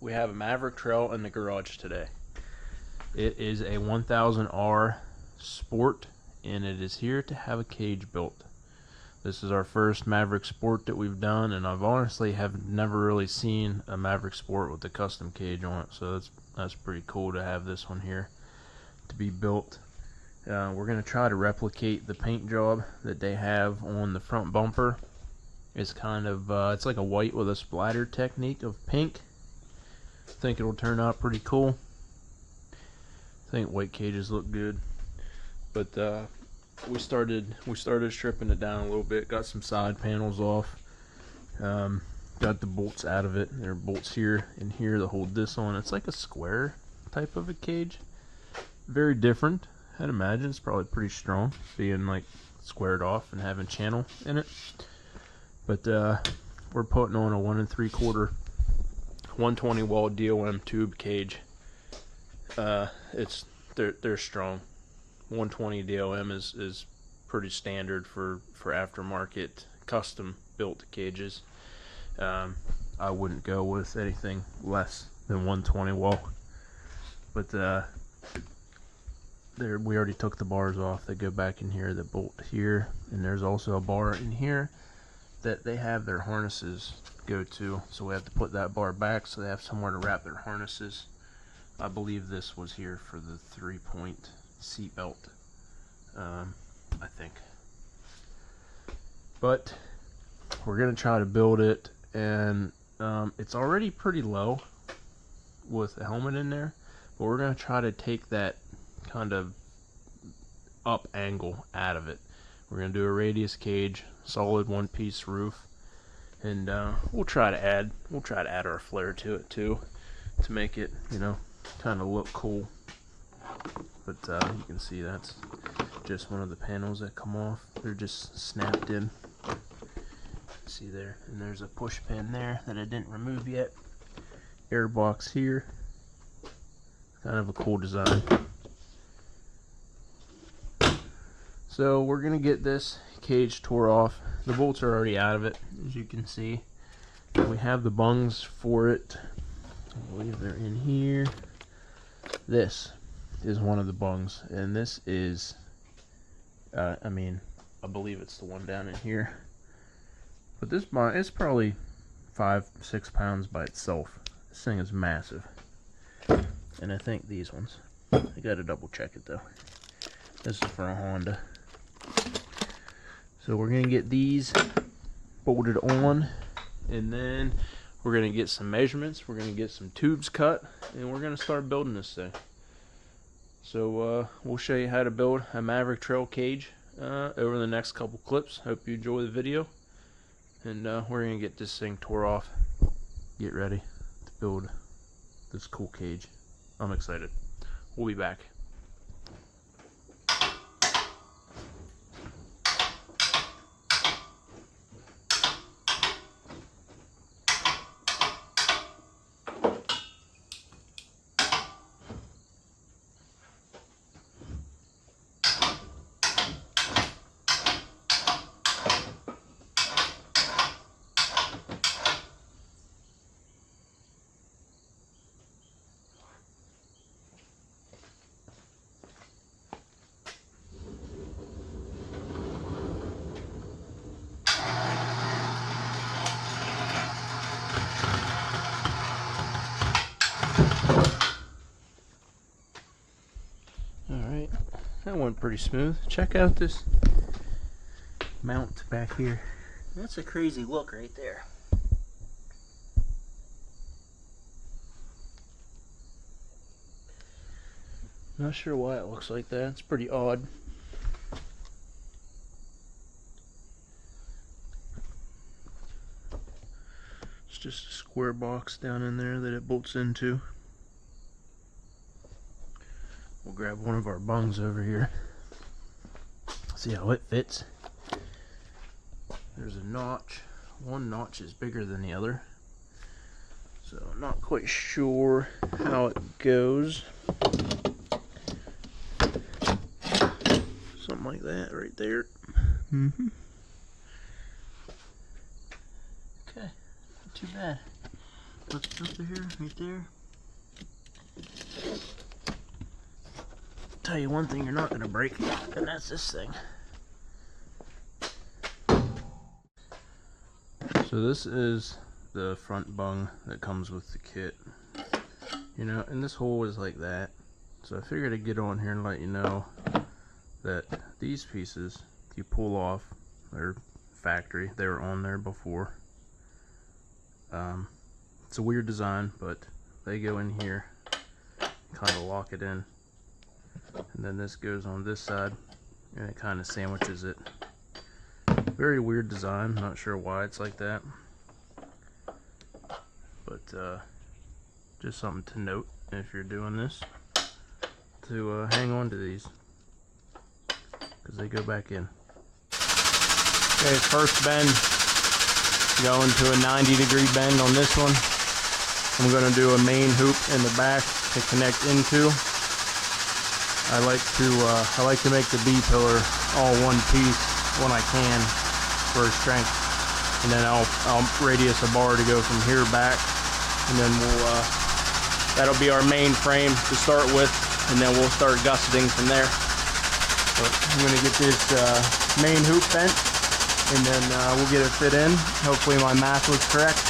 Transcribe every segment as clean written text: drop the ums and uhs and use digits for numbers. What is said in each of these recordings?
we have a Maverick trail in the garage today. It is a 1000R Sport, and it is here to have a cage built. This is our first Maverick Sport that we've done, and I've honestly have never really seen a Maverick Sport with a custom cage on it, so that's pretty cool to have this one here to be built. We're going to try to replicate the paint job that they have on the front bumper. It's kind of, it's like a white with a splatter technique of pink. I think it'll turn out pretty cool. I think white cages look good. But we started stripping it down a little bit, got some side panels off, got the bolts out of it. There are bolts here and here to hold this on. It's like a square type of a cage. Very different. I'd imagine it's probably pretty strong, being like squared off and having channel in it. But we're putting on a 1 3/4 120 wall DOM tube cage. They're strong. 120 DOM is pretty standard for aftermarket custom built cages. I wouldn't go with anything less than 120 wall. But we already took the bars off. They go back in here, that bolt here, and there's also a bar in here that they have their harnesses go to, so we have to put that bar back so they have somewhere to wrap their harnesses. I believe this was here for the 3-point seat belt, I think. But we're gonna try to build it, and it's already pretty low with a helmet in there, but we're gonna try to take that kind of up angle out of it. We're gonna do a radius cage, solid one-piece roof, and we'll try to add our flair to it too, to make it, you know, kind of look cool. But you can see that's just one of the panels that come off. They're just snapped in. See there, and there's a push pin there that I didn't remove yet. Air box here. Kind of a cool design. So we're gonna get this cage tore off. The bolts are already out of it, as you can see. We have the bungs for it. I believe they're in here. This is one of the bungs, and this is, I believe it's the one down in here. But this bung is probably 5-6 pounds by itself. This thing is massive. And I think these ones, I gotta double check it though. This is for a Honda. So we're gonna get these bolted on, and then we're gonna get some measurements, we're gonna get some tubes cut, and we're gonna start building this thing. So we'll show you how to build a Maverick trail cage over the next couple clips. Hope you enjoy the video, and we're gonna get this thing tore off, get ready to build this cool cage. I'm excited. We'll be back. Alright, that went pretty smooth. Check out this mount back here. That's a crazy look right there. Not sure why it looks like that. It's pretty odd. It's just a square box down in there that it bolts into. We'll grab one of our bungs over here. See how it fits. There's a notch. One notch is bigger than the other, so I'm not quite sure how it goes. Something like that right there. Okay, not too bad. What's up here? Right there. Tell you one thing you're not gonna break, and that's this thing. So this is the front bung that comes with the kit. You know, and this hole is like that. So I figured I'd get on here and let you know that these pieces you pull off, they're factory. They were on there before. It's a weird design, but they go in here, kind of lock it in, and then this goes on this side, and it kind of sandwiches it. Very weird design, not sure why it's like that, but just something to note if you're doing this, to hang on to these, because they go back in. Okay, first bend, going to a 90-degree bend on this one. I'm going to do a main hoop in the back to connect into. I like to make the B-pillar all one piece when I can for strength, and then I'll radius a bar to go from here back, and then that'll be our main frame to start with, and then we'll start gusseting from there. So I'm going to get this main hoop bent, and then we'll get it fit in. Hopefully my math was correct.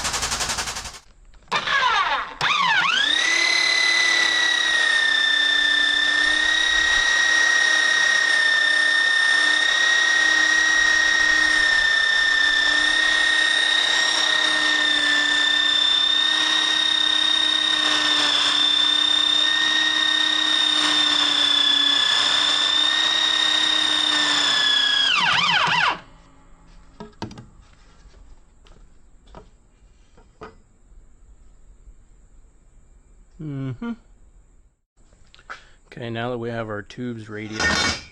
Okay, now that we have our tubes radius,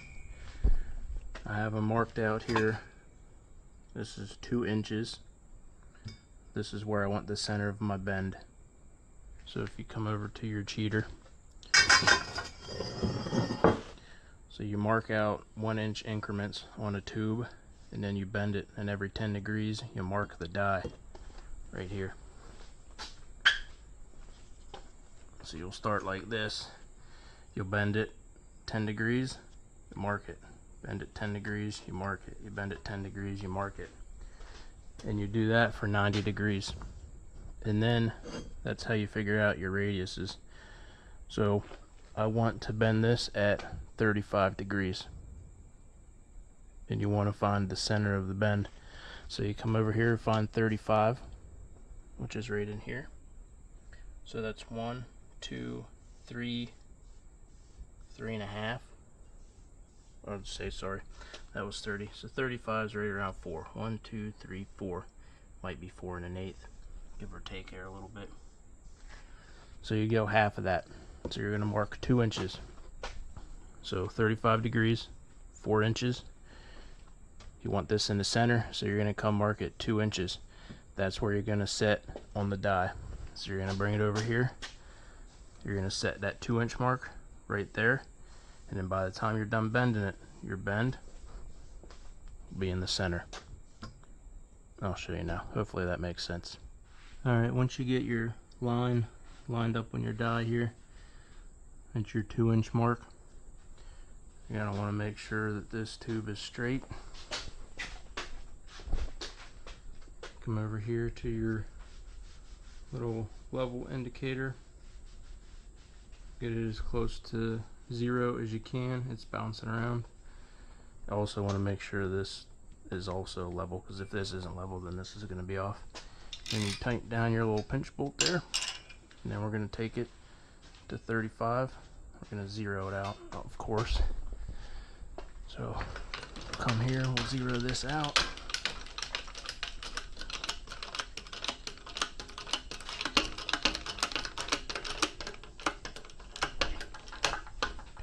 I have them marked out here. This is 2 inches. This is where I want the center of my bend. So if you come over to your cheater, so you mark out 1-inch increments on a tube, and then you bend it, and every 10 degrees you mark the die right here. So you'll start like this. You'll bend it 10 degrees, you mark it. Bend it 10 degrees, you mark it. You bend it 10 degrees, you mark it. And you do that for 90 degrees. And then that's how you figure out your radiuses. So I want to bend this at 35 degrees. And you want to find the center of the bend. So you come over here and find 35, which is right in here. So that's 1, 2, 3, 3.5. I'll say, sorry, that was 30. So 35 is right around 4. 1, 2, 3, 4. Might be 4 1/8, give or take here a little bit. So you go half of that. So you're going to mark 2 inches. So 35 degrees, 4 inches. You want this in the center, so you're going to come mark it 2 inches. That's where you're going to set on the die. So you're going to bring it over here. You're going to set that 2-inch mark right there, and then by the time you're done bending it, your bend will be in the center. I'll show you now. Hopefully that makes sense. Alright, once you get your line lined up on your die here, at your 2-inch mark, you're going to want to make sure that this tube is straight. Come over here to your little level indicator. Get it as close to 0 as you can. It's bouncing around. I also want to make sure this is also level, because if this isn't level, then this is going to be off. Then you tighten down your little pinch bolt there, and then we're going to take it to 35. We're going to zero it out, of course. So come here, we'll zero this out.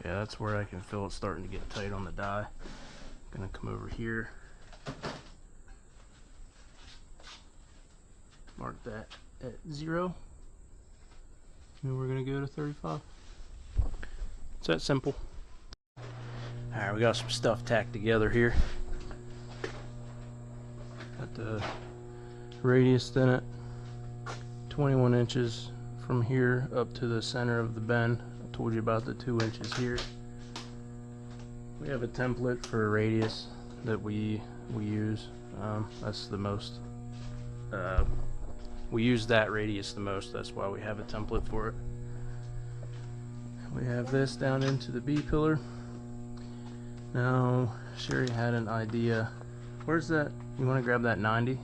Yeah, that's where I can feel it starting to get tight on the die. I'm gonna come over here, mark that at 0, and we're gonna go to 35. It's that simple. Alright, we got some stuff tacked together here. Got the radius in it, 21 inches from here up to the center of the bend. I told you about the 2 inches here. We have a template for a radius that we use. That's the most. We use that radius the most. That's why we have a template for it. We have this down into the B pillar. Now, Sherry had an idea. Where's that? You want to grab that 90?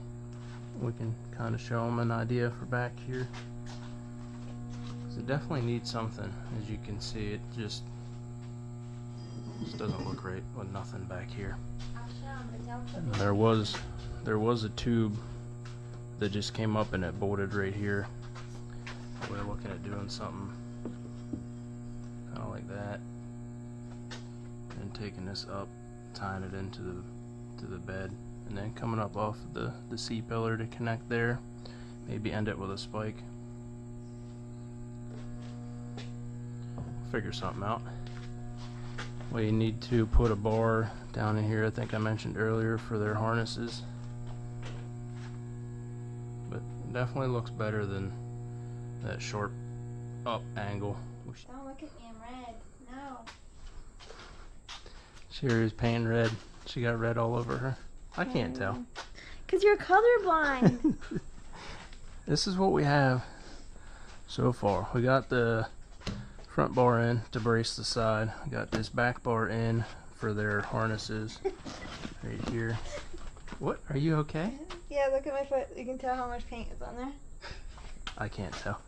We can kind of show them an idea for back here. So it definitely needs something. As you can see, it just doesn't look right with nothing back here. And there was a tube that just came up and it bolted right here. We're looking at doing something kind of like that, and taking this up, tying it into the bed, and then coming up off the C pillar to connect there. Maybe end it with a spike. Figure something out. We need to put a bar down in here, I think I mentioned earlier, for their harnesses. But it definitely looks better than that short up angle. Don't look at me, I'm red. No. Sherry's painting red. She got red all over her. I can't tell. Because you're colorblind. This is what we have so far. We got the front bar in to brace the side. We got this back bar in for their harnesses right here. What? Are you okay? Yeah, look at my foot. You can tell how much paint is on there. I can't tell.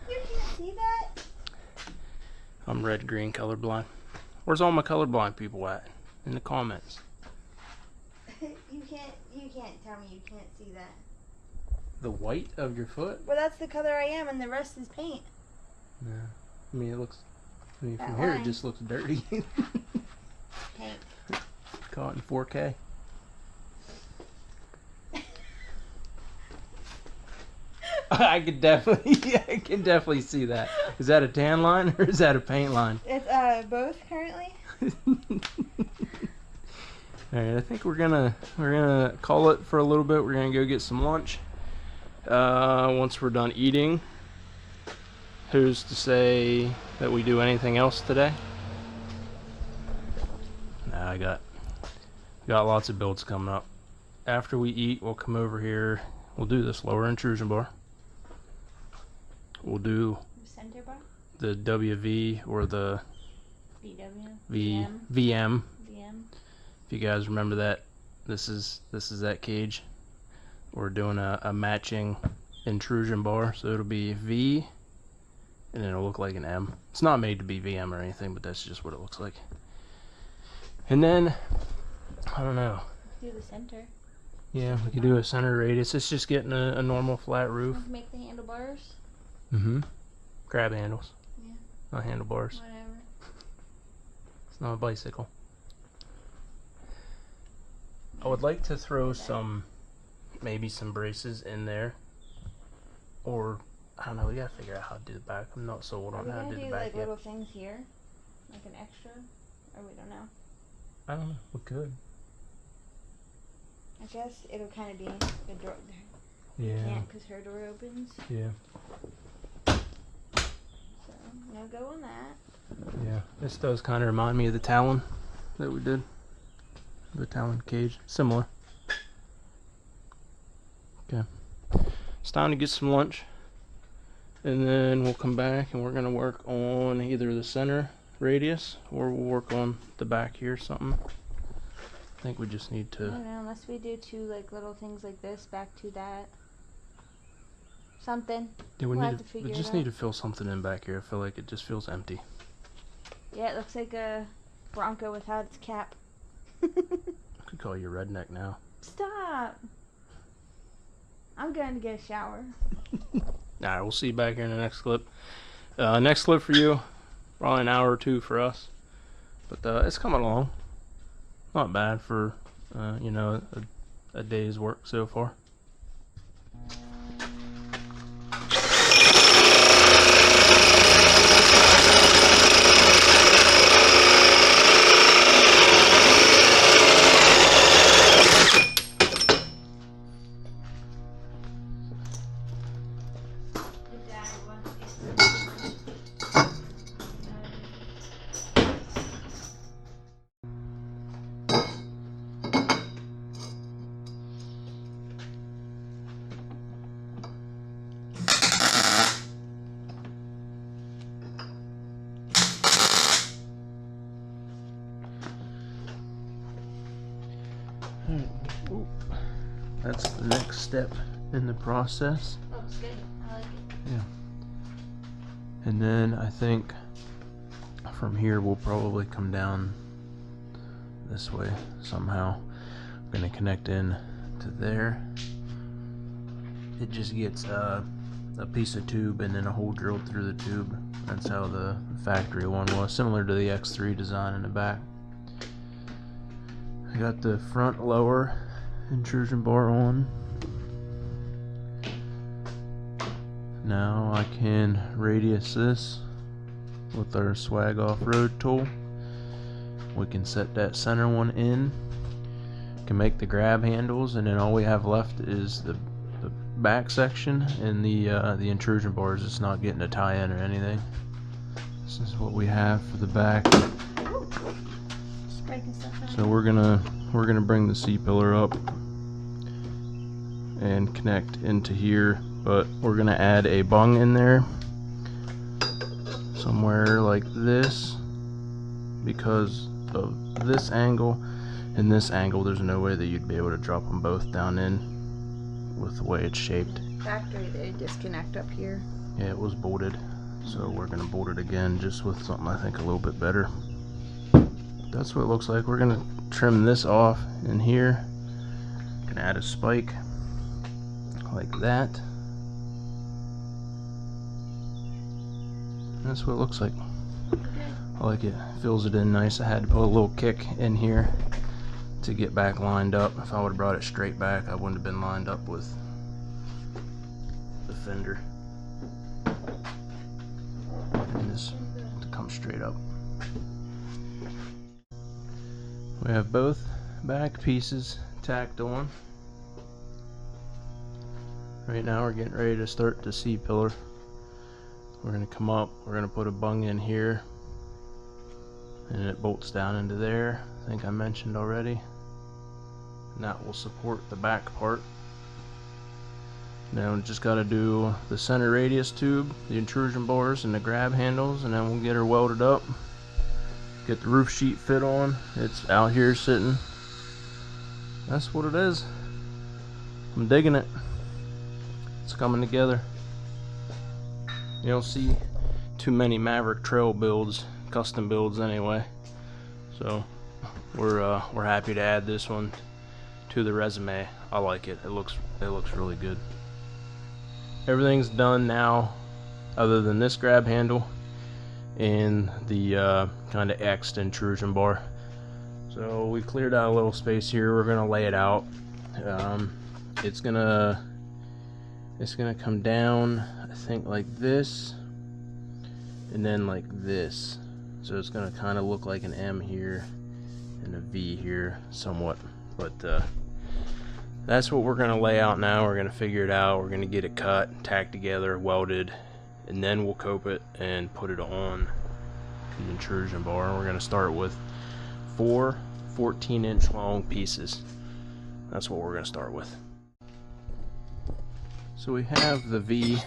You can't see that? I'm red-green colorblind. Where's all my colorblind people at? In the comments. You can't tell me you can't see that. The white of your foot? Well, that's the color I am, and the rest is paint. Yeah. I mean, from That here line. it just looks dirty. Paint. Caught in 4K. I can definitely see that. Is that a tan line or is that a paint line? It's both currently. Alright, I think we're gonna call it for a little bit. We're gonna go get some lunch. Once we're done eating, who's to say that we do anything else today? Nah, I got lots of builds coming up. After we eat, we'll come over here. We'll do this lower intrusion bar. We'll do Center bar? the WV or the VW? VM. VM. If you guys remember that, this is that cage. We're doing a matching intrusion bar, so it'll be V, and it'll look like an M. It's not made to be VM or anything, but that's just what it looks like. And then, I don't know. Do the center. Yeah, we could do a center radius. It's just getting a normal flat roof. Want to make the handlebars? Mm-hmm. Grab handles. Yeah. Not handlebars. Whatever. It's not a bicycle. I would like to throw maybe some braces in there. Or, I don't know, we gotta figure out how to do the back. I'm not sold on how to do the back like yet. little things here? Like an extra? Or we don't know? I don't know, we could. I guess it'll kind of be a door. Yeah. Can't because her door opens. Yeah. So, no go on that. Yeah. This does kind of remind me of the Talon that we did. The Talon cage. Similar. Okay. It's time to get some lunch. And then we'll come back and we're going to work on either the center radius or we'll work on the back here something. I think we just need I to... don't know, unless we do two like little things like this back to that. Something. Yeah, we We'll have need to to, figure we it just out. need to fill something in back here. I feel like it just feels empty. Yeah, it looks like a Bronco without its cap. I could call you a redneck now. Stop! I'm going to get a shower. Alright, we'll see you back here in the next clip. Next clip for you, probably an hour or two for us. But it's coming along. Not bad for, you know, a day's work so far. that's the next step in the process. Oh, it's good. I like it. Yeah. And then I think from here we'll probably come down this way somehow. I'm gonna connect in to there. It just gets a piece of tube and then a hole drilled through the tube. That's how the factory one was, similar to the X3 design in the back. I got the front lower intrusion bar on. Now I can radius this with our swag off-road tool. We can set that center one in, can make the grab handles, and then all we have left is the back section and the intrusion bars. It's not getting a tie-in or anything. This is what we have for the back. Just breaking stuff out. So we're gonna bring the C-pillar up and connect into here, but we're gonna add a bung in there somewhere like this because of this angle and this angle. There's no way that you'd be able to drop them both down in with the way it's shaped. Factory, they disconnect up here. Yeah, it was bolted, so we're gonna bolt it again just with something I think a little bit better. That's what it looks like. We're gonna trim this off in here. Gonna add a spike like that. That's what it looks like. I like it. Fills it in nice. I had to put a little kick in here to get back lined up. If I would have brought it straight back, I wouldn't have been lined up with the fender. And this to come straight up. We have both back pieces tacked on. Right now we're getting ready to start the C-pillar. We're going to come up, we're going to put a bung in here, and it bolts down into there. I think I mentioned already. And that will support the back part. Now we just got to do the center radius tube, the intrusion bars, and the grab handles, and then we'll get her welded up. Get the roof sheet fit on. It's out here sitting. That's what it is. I'm digging it. It's coming together. You don't see too many Maverick trail builds, custom builds anyway. So we're happy to add this one to the resume. I like it. It looks really good. Everything's done now other than this grab handle and the kind of X'd intrusion bar. So we cleared out a little space here. We're gonna lay it out. It's gonna come down, I think, like this, and then like this. So it's gonna kind of look like an M here and a V here, somewhat. But that's what we're gonna lay out now. We're gonna figure it out. We're gonna get it cut, tacked together, welded, and then we'll cope it and put it on the intrusion bar. We're gonna start with 4 14-inch long pieces. That's what we're gonna start with. So we have the V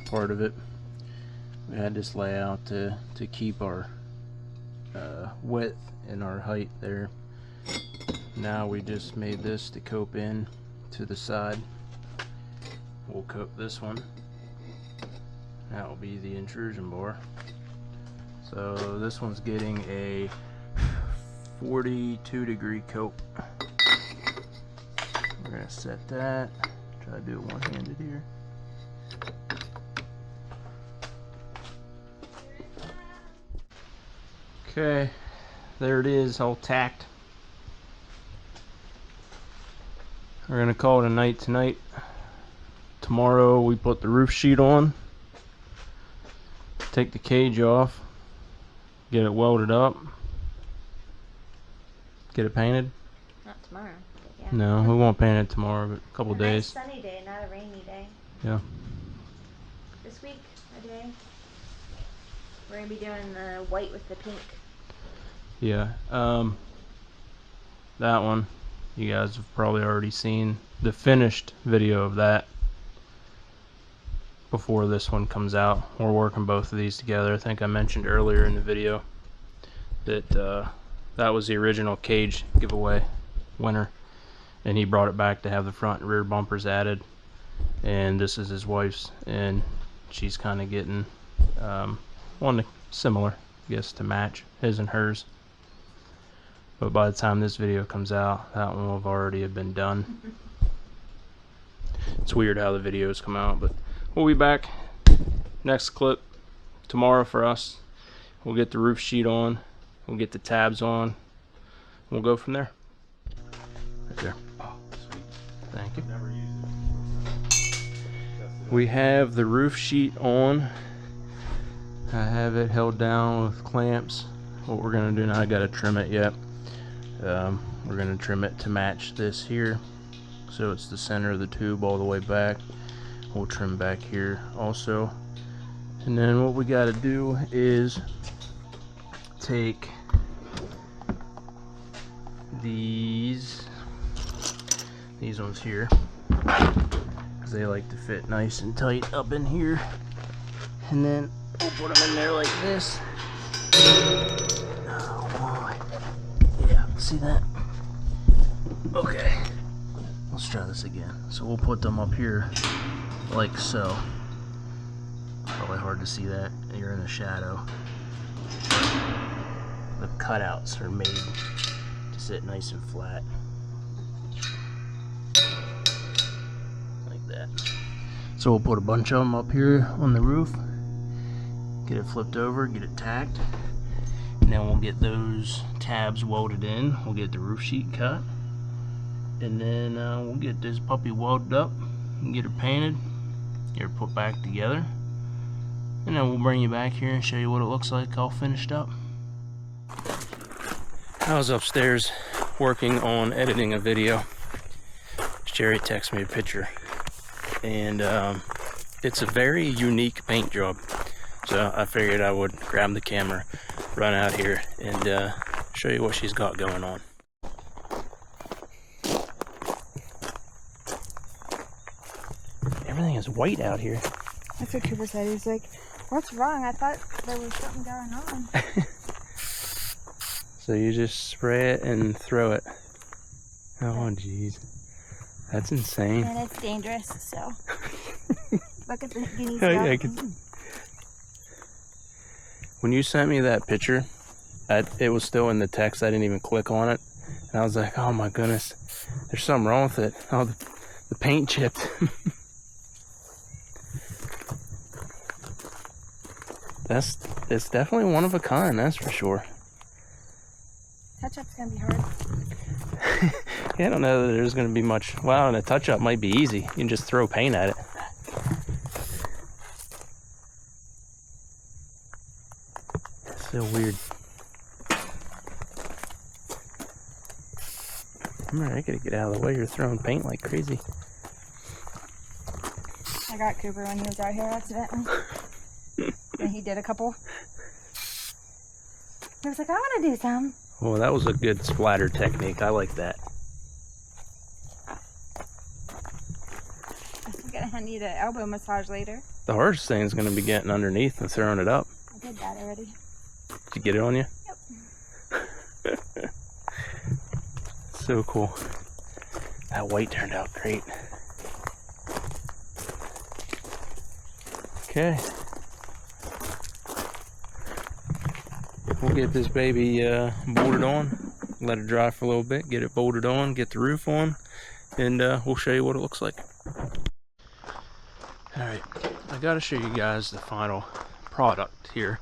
part of it. We had this layout to keep our width and our height there. Now we just made this to cope in to the side. We'll cope this one. That will be the intrusion bar. So this one's getting a 42-degree cope. We're gonna set that. Try to do it one-handed here. Okay, there it is, all tacked. We're gonna call it a night tonight. Tomorrow we put the roof sheet on, take the cage off, get it welded up, get it painted. Not tomorrow. Yeah. No, we won't paint it tomorrow, but a couple days. Nice sunny day, not a rainy day. Yeah. This week, a day. We're gonna be doing the white with the pink. Yeah. That one, you guys have probably already seen the finished video of that before this one comes out. We're working both of these together. I think I mentioned earlier in the video that that was the original cage giveaway winner. and he brought it back to have the front and rear bumpers added. And this is his wife's, and she's kind of getting one similar, I guess, to match his and hers. But by the time this video comes out, that one will have already have been done. It's weird how the videos come out, but we'll be back next clip tomorrow for us. We'll get the roof sheet on, we'll get the tabs on, we'll go from there. Right there. Oh, sweet. Thank you. We have the roof sheet on. I have it held down with clamps. What we're gonna do now, I gotta trim it yet. We're gonna trim it to match this here, so it's the center of the tube all the way back. We'll trim back here also, and then what we got to do is take these ones here, because they like to fit nice and tight up in here, and then we'll put them in there like this. Oh boy. Yeah, see that? Okay, let's try this again. So we'll put them up here like so. Probably hard to see that, you're in the shadow. The cutouts are made to sit nice and flat. Like that. So we'll put a bunch of them up here on the roof, get it flipped over, get it tacked, and then we'll get those tabs welded in. We'll get the roof sheet cut, and then we'll get this puppy welded up and get her painted, get her put back together, and then we'll bring you back here and show you what it looks like all finished up. I was upstairs working on editing a video. Jerry texted me a picture, and it's a very unique paint job, so I figured I would grab the camera, run out here, and show you what she's got going on. Everything is white out here. That's what Cooper said. He's like, what's wrong? I thought there was something going on. So you just spray it and throw it. Oh jeez, that's insane. And it's dangerous, so. Look at the guinea I stuff. When you sent me that picture, it was still in the text. I didn't even click on it, and I was like, oh my goodness, there's something wrong with it. Oh, the paint chipped. It's definitely one of a kind, that's for sure. Touch-up's gonna be hard. Yeah, I don't know that there's gonna be much. Well, and a touch-up might be easy. You can just throw paint at it. It's so weird. I gotta get out of the way. You're throwing paint like crazy. I got Cooper when he was out here accidentally. And he did a couple. He was like, I want to do some. Well, that was a good splatter technique. I like that. I'm gonna need an elbow massage later. The hardest thing is going to be getting underneath and throwing it up. I did that already. Did you get it on you? Yep. So cool. That white turned out great. Okay. We'll get this baby bolted on, let it dry for a little bit, get it bolted on, get the roof on, and we'll show you what it looks like. Alright, I gotta show you guys the final product here,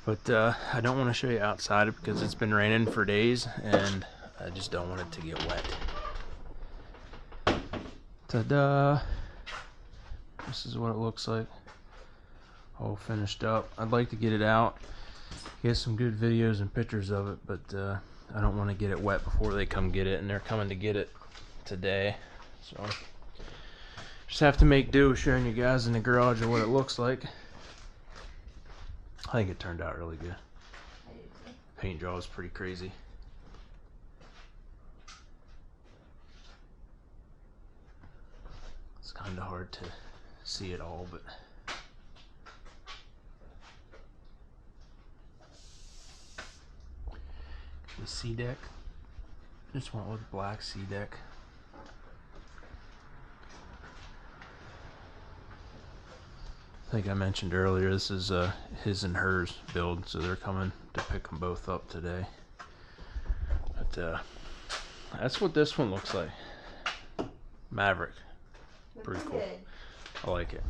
but I don't want to show you outside because it's been raining for days and I just don't want it to get wet. Ta-da! This is what it looks like, all finished up. I'd like to get it out, get some good videos and pictures of it, but I don't want to get it wet before they come get it, and they're coming to get it today, so just have to make do showing you guys in the garage what it looks like. I think it turned out really good. Paint job is pretty crazy. It's kind of hard to see it all, but the sea deck. Just went with black sea deck. I think I mentioned earlier, this is his and hers build, so they're coming to pick them both up today. But that's what this one looks like. Maverick. Pretty cool. I like it.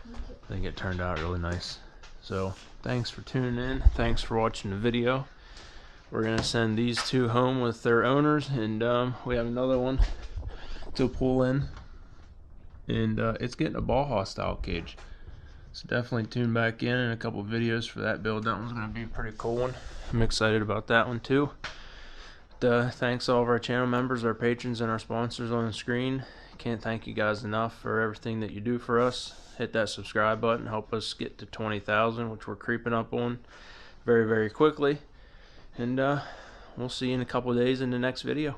I think it turned out really nice. So thanks for tuning in. Thanks for watching the video. We're gonna send these two home with their owners, and we have another one to pull in, and it's getting a Baja style cage. So definitely tune back in a couple videos for that build. That one's gonna be a pretty cool one. I'm excited about that one too. But, thanks to all of our channel members, our patrons, and our sponsors on the screen. Can't thank you guys enough for everything that you do for us. Hit that subscribe button, help us get to 20,000, which we're creeping up on very, very quickly. And we'll see you in a couple of days in the next video.